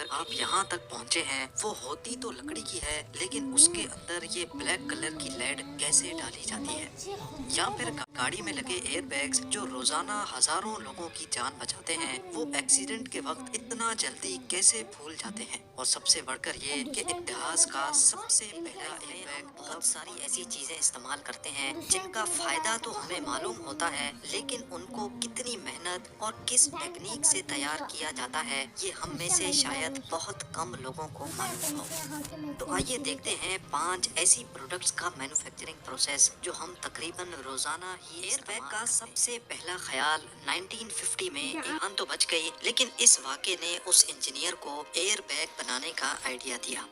آپ یہاں تک پہنچے ہیں وہ ہوتی تو لکڑی کی ہے، لیکن اس کے اندر یہ بلیک کلر کی لیڈ کیسے ڈالی جاتی ہے؟ یا پھر گاڑی میں لگے ایئر بیگز جو روزانہ ہزاروں لوگوں کی جان بچاتے ہیں، وہ ایکسیڈنٹ کے وقت اتنا جلدی کیسے بھول جاتے ہیں؟ اور سب سے بڑھ کر یہ کہ اتہاس کا سب سے پہلا ایئر بیگ بہت ساری ایسی چیزیں استعمال کرتے ہیں جن کا فائدہ تو ہمیں معلوم ہوتا ہے، لیکن ان کو کتنی محنت اور کس ٹیکنیک سے تیار کیا جاتا ہے یہ ہم میں سے شاید بہت کم لوگوں کو معلوم ہو۔ تو آئیے دیکھتے ہیں 5 ایسی پروڈکٹس کا مینوفیکچرنگ پروسیس جو ہم تقریباً روزانہ ہی ایئر بیگ کا سب سے پہلا خیال 1950 میں ایران تو بچ گئی، لیکن اس واقعے نے اس انجینئر کو ایئر بیگ بنانے کا آئیڈیا دیا۔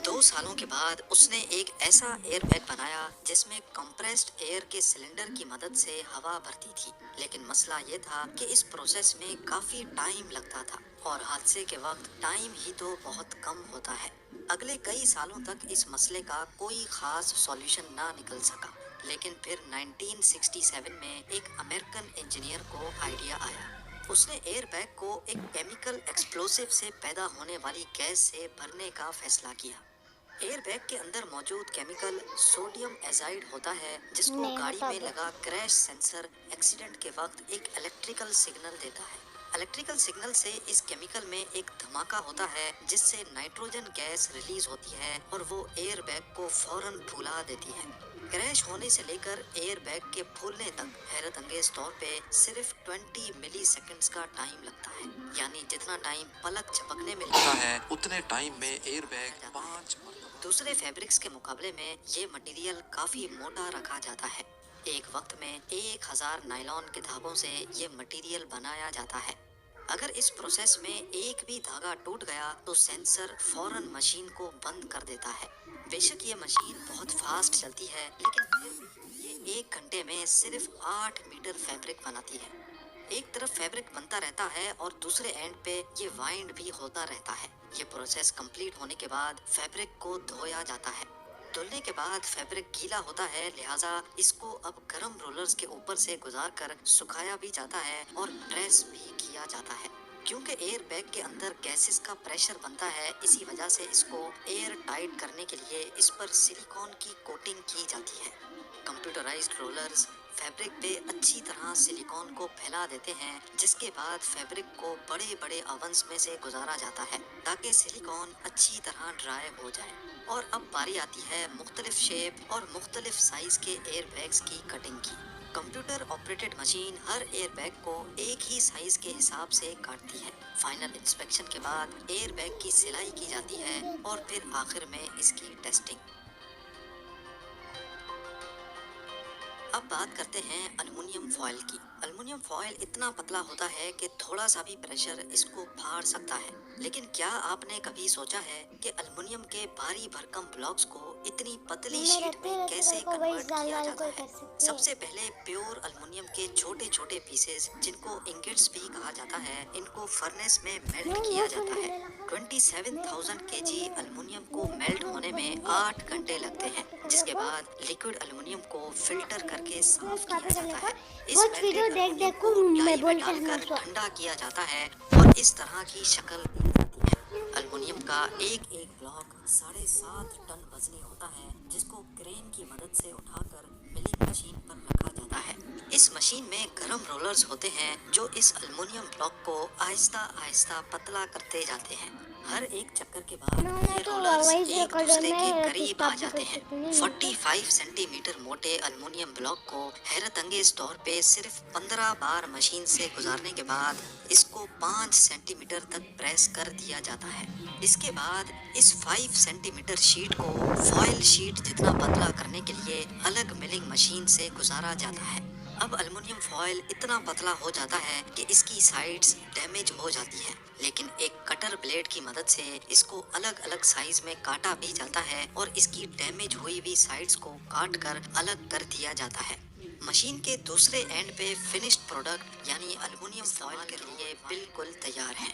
2 سالوں کے بعد اس نے ایک ایسا ایئر بیگ بنایا جس میں کمپریسڈ ایئر کے سلنڈر کی مدد سے ہوا بھرتی تھی، لیکن مسئلہ یہ تھا کہ اس پروسیس میں کافی ٹائم لگتا تھا اور حادثے کے وقت ٹائم ہی تو بہت کم ہوتا ہے۔ اگلے کئی سالوں تک اس مسئلے کا کوئی خاص سولوشن نہ نکل سکا، لیکن پھر 1967 میں ایک امریکن انجینئر کو آئیڈیا آیا۔ اس نے ایئر بیگ کو ایک کیمیکل ایکسپلوسیو سے پیدا ہونے والی گیس سے بھرنے کا فیصلہ کیا۔ ایئر بیگ کے اندر موجود کیمیکل سوڈیم ایزائڈ ہوتا ہے جس کو گاڑی میں لگا کریش سینسر ایکسیڈنٹ کے وقت ایک الیکٹریکل سگنل دیتا ہے۔ الیکٹریکل سگنل سے اس کیمیکل میں ایک دھماکہ ہوتا ہے جس سے نائٹروجن گیس ریلیز ہوتی ہے اور وہ ایئر بیگ کو فوراً پھولا دیتی ہے۔ کریش ہونے سے لے کر ایئر بیگ کے پھولنے تک حیرت انگیز طور پہ صرف 20 ملی سیکنڈز کا ٹائم لگتا ہے، یعنی جتنا ٹائم پلک جھپکنے میں لگتا ہے اتنے ٹائم میں ایئر بیگ 5 دوسرے فیبرکس کے مقابلے میں یہ مٹیریل کافی موٹا رکھا جاتا ہے۔ ایک وقت میں 1000 نائلون کے دھاگوں سے یہ مٹیریل بنایا جاتا ہے۔ اگر اس پروسیس میں ایک بھی دھاگا ٹوٹ گیا تو سینسر فوراً مشین کو بند کر دیتا ہے۔ بے شک یہ مشین بہت فاسٹ چلتی ہے، لیکن پھر یہ 1 گھنٹے میں صرف 8 میٹر فیبرک بناتی ہے۔ ایک طرف فیبرک بنتا رہتا ہے اور دوسرے اینڈ پہ یہ وائنڈ بھی ہوتا رہتا ہے۔ یہ پروسیس کمپلیٹ ہونے کے بعد فیبرک کو دھویا جاتا ہے۔ دھلنے کے بعد فیبرک گیلا ہوتا ہے، لہٰذا اس کو اب گرم رولرز کے اوپر سے گزار کر سکھایا بھی جاتا ہے اور پریس بھی کیا جاتا ہے۔ کیونکہ ایئر بیگ کے اندر گیسز کا پریشر بنتا ہے، اسی وجہ سے اس کو ایئر ٹائٹ کرنے کے لیے اس پر سلیکون کی کوٹنگ کی جاتی ہے۔ کمپیوٹرائزڈ رولرز فیبرک پہ اچھی طرح سلیکون کو پھیلا دیتے ہیں، جس کے بعد فیبرک کو بڑے بڑے اوونز میں سے گزارا جاتا ہے تاکہ سلیکون اچھی طرح ڈرائی ہو جائے۔ اور اب باری آتی ہے مختلف شیپ اور مختلف سائز کے ایئر بیگز کی کٹنگ کی۔ کمپیوٹر آپریٹڈ مشین ہر ایئر بیگ کو ایک ہی سائز کے حساب سے کاٹتی ہے۔ فائنل انسپیکشن کے بعد ایئر بیگ کی سلائی کی جاتی ہے اور پھر آخر میں اس کی ٹیسٹنگ۔ اب بات کرتے ہیں الومنیم فوائل کی۔ الومنیم فوائل اتنا پتلا ہوتا ہے کہ تھوڑا سا بھی پریشر اس کو پھاڑ سکتا ہے، لیکن کیا آپ نے کبھی سوچا ہے کہ الومنیم کے بھاری بھرکم بلاکس کو اتنی پتلی شیٹ میں کیسے کنورٹ کیا جاتا ہے؟ سب سے پہلے پیور الومنیم کے چھوٹے چھوٹے پیسز، جن کو انگٹس بھی کہا جاتا ہے، ان کو فرنس میں میلٹ کیا جاتا ہے۔ 27,000 kg الومنیم کو میلٹ ہونے میں 8 گھنٹے لگتے ہیں، جس کے بعد لیکوڈ الومنیم کو فلٹر کر کے صاف کیا جاتا ہے۔ اس میلٹڈ الومنیم کو ڈائی میں ڈال کر ٹھنڈا کیا جاتا ہے اور اس طرح کی شکل دی جاتی ہے۔ الومنیم کا ایک ایک بلاک 7.5 ٹن وزنی ہوتا ہے، جس کو کرین کی مدد سے اٹھا کر ملنگ مشین پر رکھا جاتا ہے۔ اس مشین میں گرم رولرز ہوتے ہیں جو اس الومنیم بلاک کو آہستہ آہستہ پتلا کرتے جاتے ہیں۔ ہر ایک چکر کے بعد یہ رولرز ایک دوسرے کے قریب آ جاتے ہیں۔ 45 سینٹی میٹر موٹے الومنیم بلاک کو حیرت انگیز طور پہ صرف 15 بار مشین سے گزارنے کے بعد اس کو 5 سینٹی میٹر تک پریس کر دیا جاتا ہے۔ اس کے بعد اس 5 سینٹی میٹر شیٹ کو فوائل شیٹ جتنا پتلا کرنے کے لیے الگ ملنگ مشین سے گزارا جاتا ہے۔ اب الومنیم فوائل اتنا پتلا ہو جاتا ہے کہ اس کی سائڈز ڈیمیج ہو جاتی ہیں، لیکن ایک کٹر بلیڈ کی مدد سے اس کو الگ الگ سائز میں کاٹا بھی جاتا ہے اور اس کی ڈیمیج ہوئی ہوئی سائڈز کو کاٹ کر الگ کر دیا جاتا ہے۔ مشین کے دوسرے اینڈ پہ فنشڈ پروڈکٹ یعنی الومنیم فوائل کے لیے بالکل تیار ہے۔